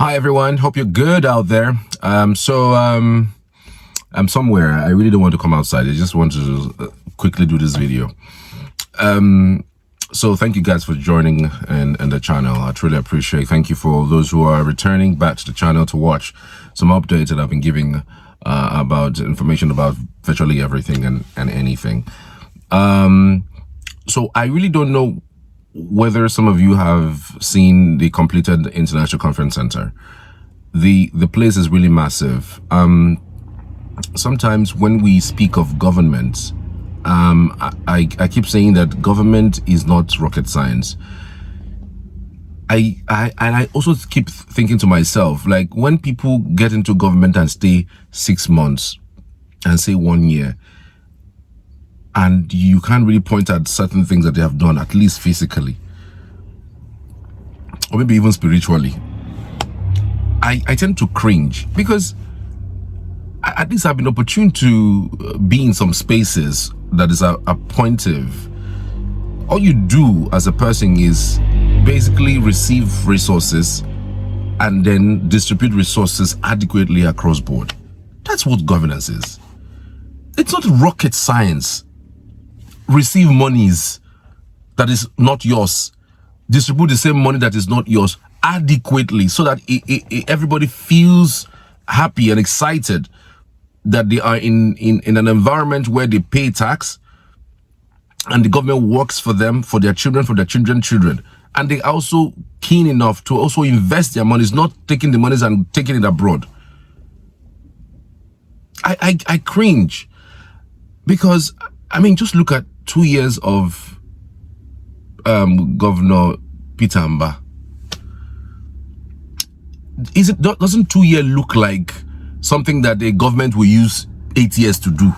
Hi everyone, hope you're good out there. I'm somewhere. I really don't want to come outside. I just want to quickly do this video. So thank you guys for joining and the channel. I truly appreciate. Thank you for those who are returning back to the channel to watch some updates that I've been giving about information about virtually everything and anything. So I really don't know whether some of you have seen the completed International Conference Center. The place is really massive. Sometimes when we speak of government, I keep saying that government is not rocket science. I also keep thinking to myself, like, when people get into government and stay 6 months and say 1 year, and you can't really point at certain things that they have done, at least physically, or maybe even spiritually, I tend to cringe, because at least I've been opportune to be in some spaces that is appointive. All you do as a person is basically receive resources and then distribute resources adequately across board. That's what governance is. It's not rocket science. Receive monies that is not yours, distribute the same money that is not yours adequately, so that everybody feels happy and excited that they are in an environment where they pay tax and the government works for them, for their children, for their children's children, and they are also keen enough to also invest their monies, not taking the monies and taking it abroad. I cringe, because I mean, just look at 2 years of Governor Peter Mba. Doesn't 2 years look like something that the government will use 8 years to do?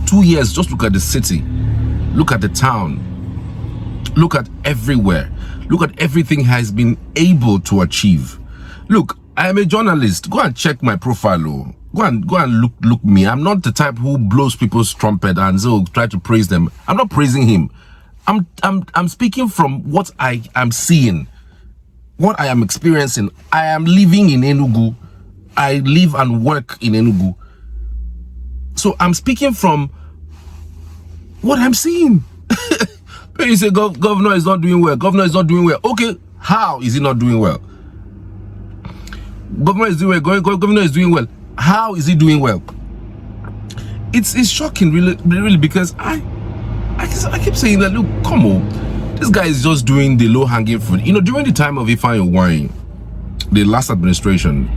2 years, just look at the city, look at the town, look at everywhere, look at everything has been able to achieve. Look, I am a journalist. Go and check my profile. Go and look me. I'm not the type who blows people's trumpet and so try to praise them. I'm not praising him. I'm speaking from what I am seeing, what I am experiencing. I am living in Enugu. I live and work in Enugu. So I'm speaking from what I'm seeing. When you say governor is not doing well, governor is not doing well. Okay, how is he not doing well? Governor is doing well, governor is doing well. How is he doing well? It's shocking, really, because I keep saying that, look, come on, this guy is just doing the low-hanging fruit. You know, during the time of Ifeanyi Owain, the last administration,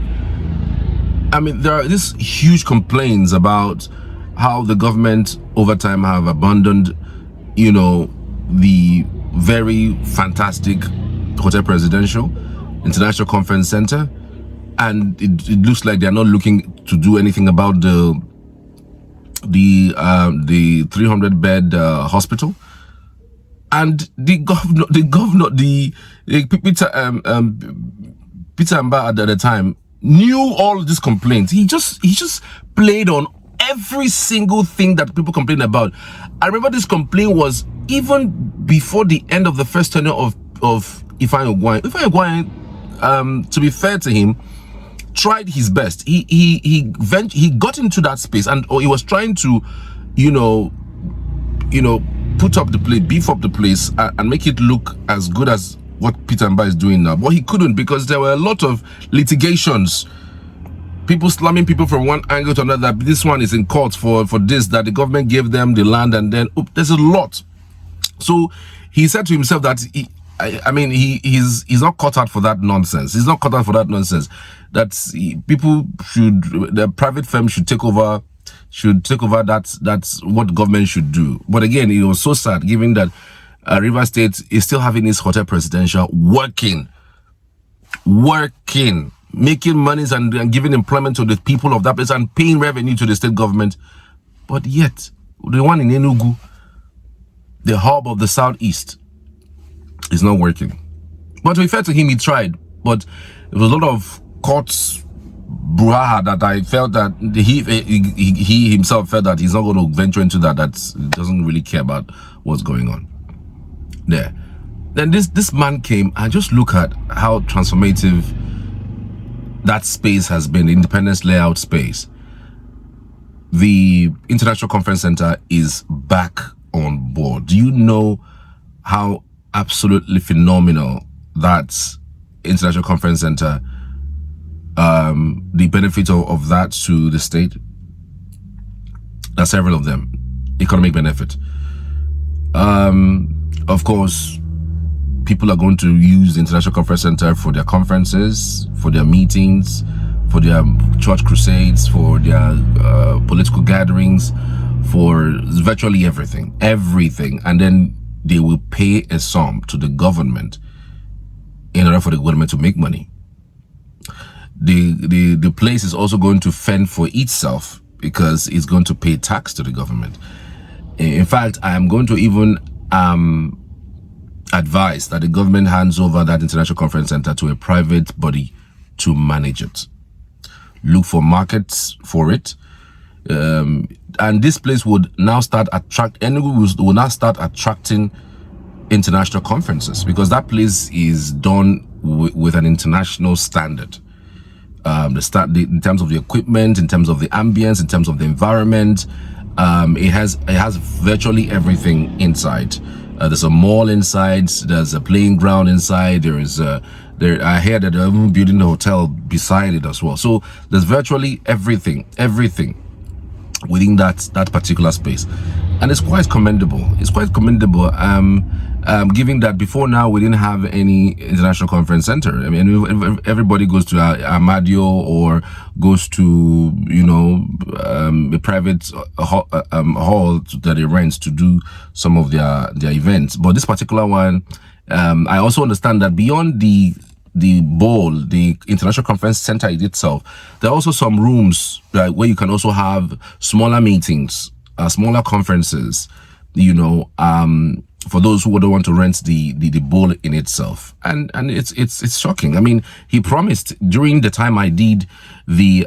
I mean, there are these huge complaints about how the government over time have abandoned, you know, the very fantastic Hotel Presidential International Conference Center, and it looks like they're not looking to do anything about the 300-bed hospital. And the governor, Peter Mba at the time knew all these complaints. He just played on every single thing that people complain about. I remember this complaint was even before the end of the first tenure of Ifeanyi Owain. Ifeanyi Owain, to be fair to him, tried his best. He got into that space, and he was trying to, you know, put up the place, beef up the place, and make it look as good as what Peter Mba is doing now. But he couldn't, because there were a lot of litigations, people slamming people from one angle to another. This one is in court for this, that the government gave them the land, and then there's a lot. So he said to himself that he's not cut out for that nonsense. He's not cut out for that nonsense. That the private firm should take over. That's what government should do. But again, it was so sad, given that River State is still having its Hotel Presidential working, making monies and giving employment to the people of that place and paying revenue to the state government. But yet, the one in Enugu, the hub of the southeast, is not working. But to be fair to him, he tried. But there was a lot of courts brouhaha that I felt that he himself felt that he's not going to venture into that. That doesn't really care about what's going on there. Then this man came, and just look at how transformative that space has been, the Independence layout space. The International Conference Center is back on board. Do you know how absolutely phenomenal that International Conference Center, the benefit of that to the state? There are several of them. Economic benefit. Of course, people are going to use the International Conference Center for their conferences, for their meetings, for their church crusades, for their political gatherings, for virtually everything. And then they will pay a sum to the government in order for the government to make money. The place is also going to fend for itself because it's going to pay tax to the government. In fact, I am going to even advise that the government hands over that International Conference Center to a private body to manage it. Look for markets for it. And this place would now start Enugu will now start attracting international conferences, because that place is done with an international standard. In terms of the equipment, in terms of the ambience, in terms of the environment, it has virtually everything inside. There's a mall inside. There's a playing ground inside. I hear that they're even building a hotel beside it as well. So there's virtually everything within that particular space, and it's quite commendable. Given that before now we didn't have any international conference center. I mean, everybody goes to Amadio or goes to a private hall that they rent to do some of their events. But this particular one, I also understand that beyond the bowl, the International Conference Center itself, there are also some rooms where you can also have smaller meetings, smaller conferences, for those who don't want to rent the bowl in itself. And it's shocking. I mean, he promised during the time I did the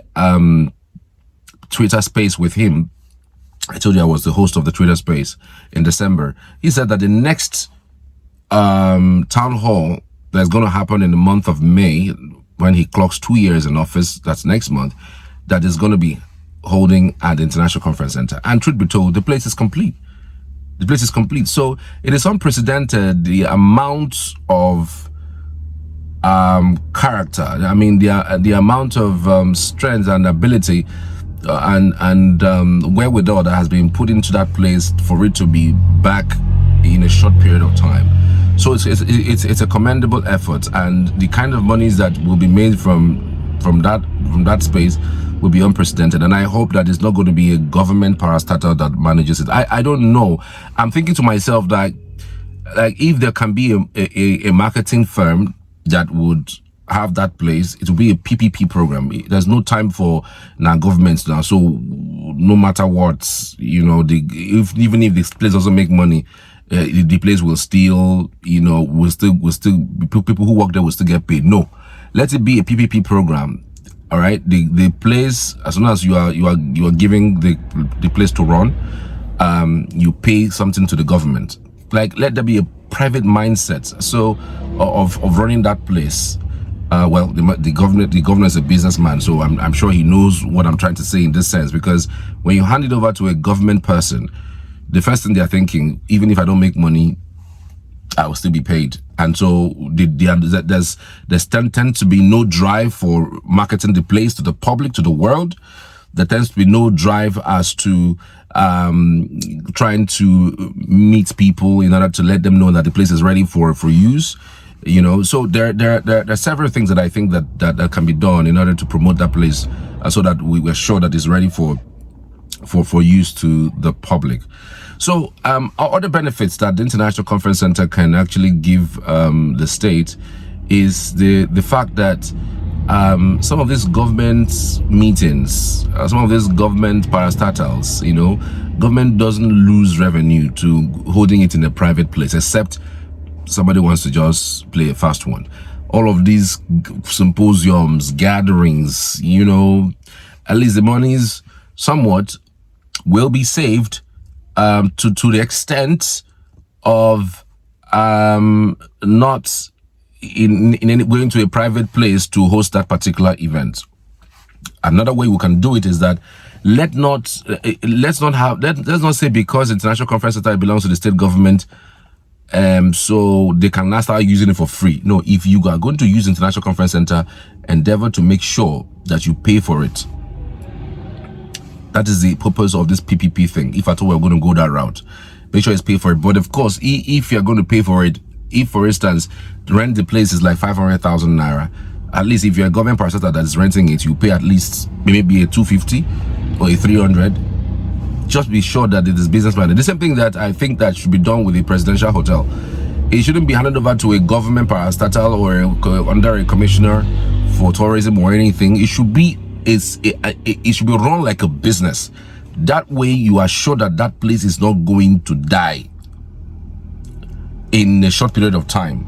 Twitter space with him. I told you I was the host of the Twitter space in December. He said that the next town hall that's going to happen in the month of May, when he clocks 2 years in office, that's next month, that is going to be holding at the International Conference Center. And truth be told, the place is complete. The place is complete. So it is unprecedented, the amount of character. I mean, the amount of strength and ability and wherewithal that has been put into that place for it to be back in a short period of time. So it's a commendable effort, and the kind of monies that will be made from that space will be unprecedented. And I hope that it's not going to be a government parastatal that manages it. I don't know. I'm thinking to myself that, like, if there can be a marketing firm that would have that place, it will be a PPP program. There's no time for now governments now. So no matter what, even if this place doesn't make money, the place will still, will still people who work there will still get paid. No, let it be a PPP program. All right, the place, as soon as you are giving the place to run, you pay something to the government. Like, let there be a private mindset of running that place. Well, the governor is a businessman, so I'm sure he knows what I'm trying to say in this sense. Because when you hand it over to a government person, the first thing they're thinking, even if I don't make money, I will still be paid. And so there's tends to be no drive for marketing the place to the public, to the world. There tends to be no drive as to trying to meet people in order to let them know that the place is ready for use. So there are several things that I think that can be done in order to promote that place, so that we're sure that it's ready for use to the public. So other benefits that the International Conference Center can actually give the state is the fact that some of these government meetings, some of these government parastatals, government doesn't lose revenue to holding it in a private place, except somebody wants to just play a fast one. All of these symposiums, gatherings, at least the monies somewhat will be saved to the extent of not in any, going to a private place to host that particular event. Another way we can do it is that let's not say because International Conference Center belongs to the state government, so they can now start using it for free. No, if you are going to use International Conference Center, endeavor to make sure that you pay for it. That is the purpose of this PPP thing. If at all we're going to go that route, make sure it's paid for it. But of course, if you're going to pay for it, if for instance, rent the place is like 500,000 naira, at least if you're a government parastatal that is renting it, you pay at least maybe a 250 or a 300. Just be sure that it is business minded. The same thing that I think that should be done with the presidential hotel. It shouldn't be handed over to a government parastatal or under a commissioner for tourism or anything. It should be it should be run like a business. That way you are sure that that place is not going to die in a short period of time.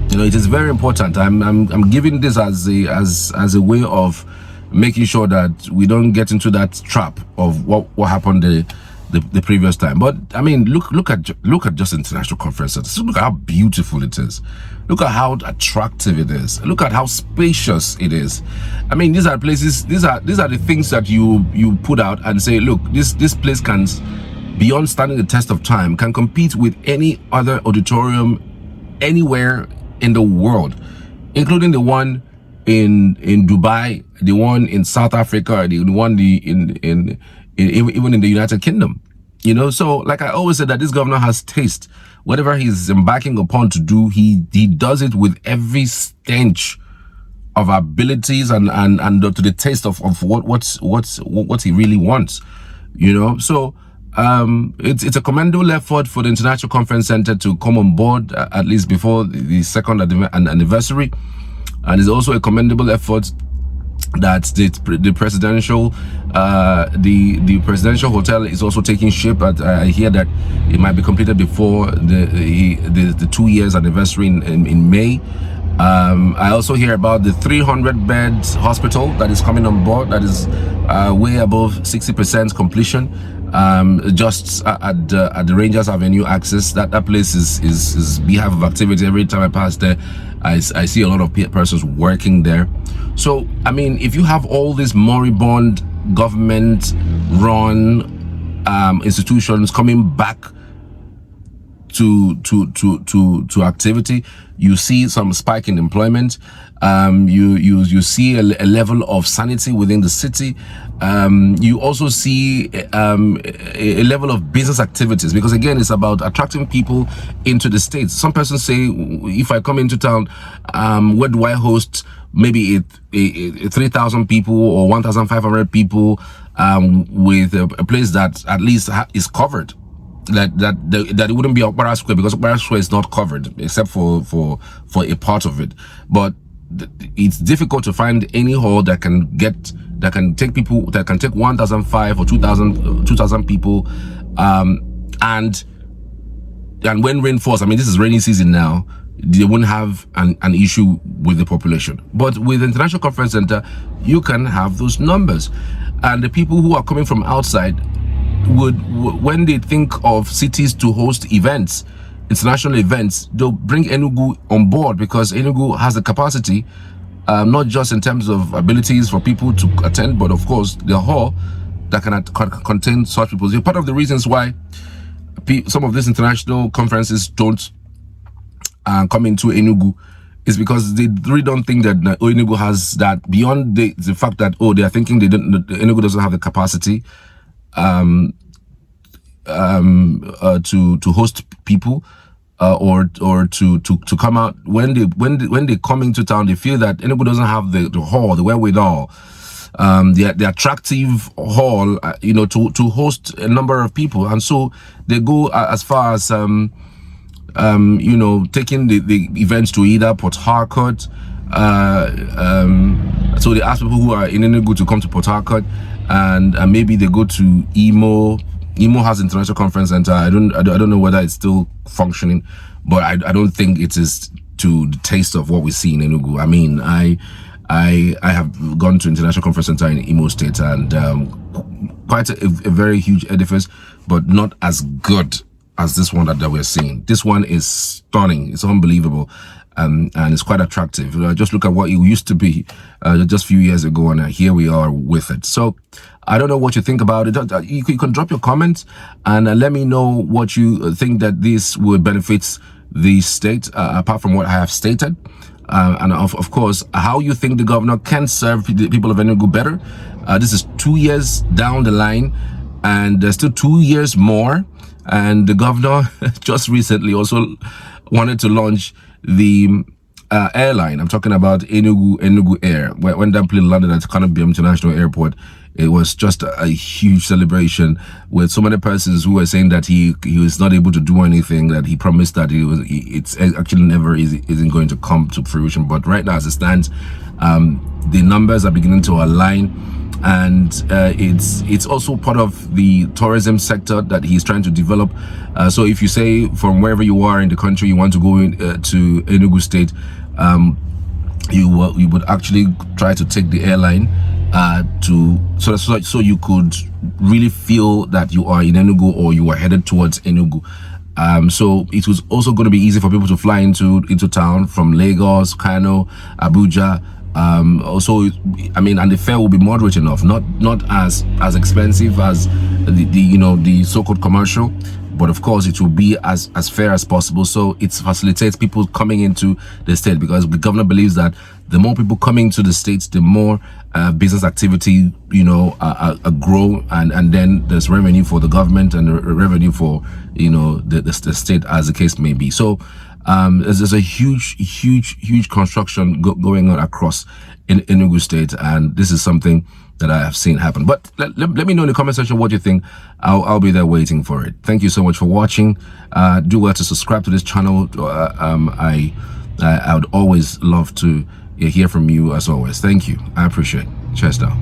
You know, it is very important. I'm giving this as a way of making sure that we don't get into that trap of what happened the previous time. But I mean, look at just International Conference Center. Look at how beautiful it is. Look at how attractive it is. Look at how spacious it is. I mean, these are places. These are the things that you put out and say, look, this place can, beyond standing the test of time, can compete with any other auditorium anywhere in the world, including the one in Dubai, the one in South Africa, the one even in the United Kingdom. You know, so like I always said, that this governor has taste. Whatever he's embarking upon to do, he does it with every stench of abilities and to the taste of what he really wants. You know, so it's a commendable effort for the International Conference Center to come on board at least before the second anniversary, and it's also a commendable effort that the presidential hotel is also taking shape. But I hear that it might be completed before the 2 years anniversary in May. I also hear about the 300-bed hospital that is coming on board, that is way above 60% completion. Just at the Rangers Avenue access. That place is behalf of activity. Every time I pass there, I see a lot of persons working there. So I mean, if you have all these moribund government-run institutions coming back to activity, you see some spike in employment. You see a level of sanity within the city. You also see a level of business activities, because again, it's about attracting people into the states. Some persons say, if I come into town, where do I host maybe 3,000 people or 1,500 people with a place that at least is covered? That it wouldn't be Okpara Square, because Okpara Square is not covered except for a part of it. But it's difficult to find any hall that can take 1,500 or 2,000 people, and when rain falls, I mean, this is rainy season now, they won't have an issue with the population. But with the International Conference Center, you can have those numbers, and the people who are coming from outside would, when they think of cities to host events, international events, they'll bring Enugu on board, because Enugu has the capacity, not just in terms of abilities for people to attend, but of course the hall that can contain such people. So part of the reasons why some of these international conferences don't come into Enugu is because they really don't think that Enugu has that, beyond the fact that they are thinking Enugu doesn't have the capacity to host people, or to come out. When they come into town, they feel that Enugu doesn't have the hall, the wherewithal, the attractive hall, to host a number of people, and so they go as far as taking the events to either Port Harcourt. So they ask people who are in Enugu to come to Port Harcourt, and maybe they go to Imo. Imo has International Conference Center. I don't know whether it's still functioning, but I don't think it is to the taste of what we see in Enugu. I mean, I have gone to International Conference Center in Imo State, and quite a very huge edifice, but not as good as this one that we're seeing. This one is stunning. It's unbelievable. And it's quite attractive. Just look at what it used to be just a few years ago, and here we are with it. So I don't know what you think about it. You can drop your comments and let me know what you think that this would benefit the state, apart from what I have stated. And of course, how you think the governor can serve the people of Enugu better. This is 2 years down the line, and there's still 2 years more. And the governor just recently also wanted to launch the airline. I'm talking about Enugu Air. When that plane landed at Enugu International Airport, it was just a huge celebration with so many persons who were saying that he was not able to do anything, that he promised that it's actually never isn't going to come to fruition. But right now, as it stands, the numbers are beginning to align, and it's also part of the tourism sector that he's trying to develop. So if you say from wherever you are in the country you want to go to Enugu State, you would actually try to take the airline so you could really feel that you are in Enugu or you are headed towards Enugu. So it was also going to be easy for people to fly into town from Lagos, Kano, Abuja. Also, I mean, and the fare will be moderate enough, not as expensive as the so-called commercial, but of course it will be as fair as possible. So it facilitates people coming into the state, because the governor believes that the more people coming to the states, the more business activity grow, and then there's revenue for the government and revenue for the state, as the case may be. So there's a huge construction going on across in Enugu State, and this is something that I have seen happen. But let me know in the comment section what you think. I'll be there waiting for it. Thank you so much for watching. Do well to subscribe to this channel. I would always love to hear from you, as always. Thank you. I appreciate it. Cheers now.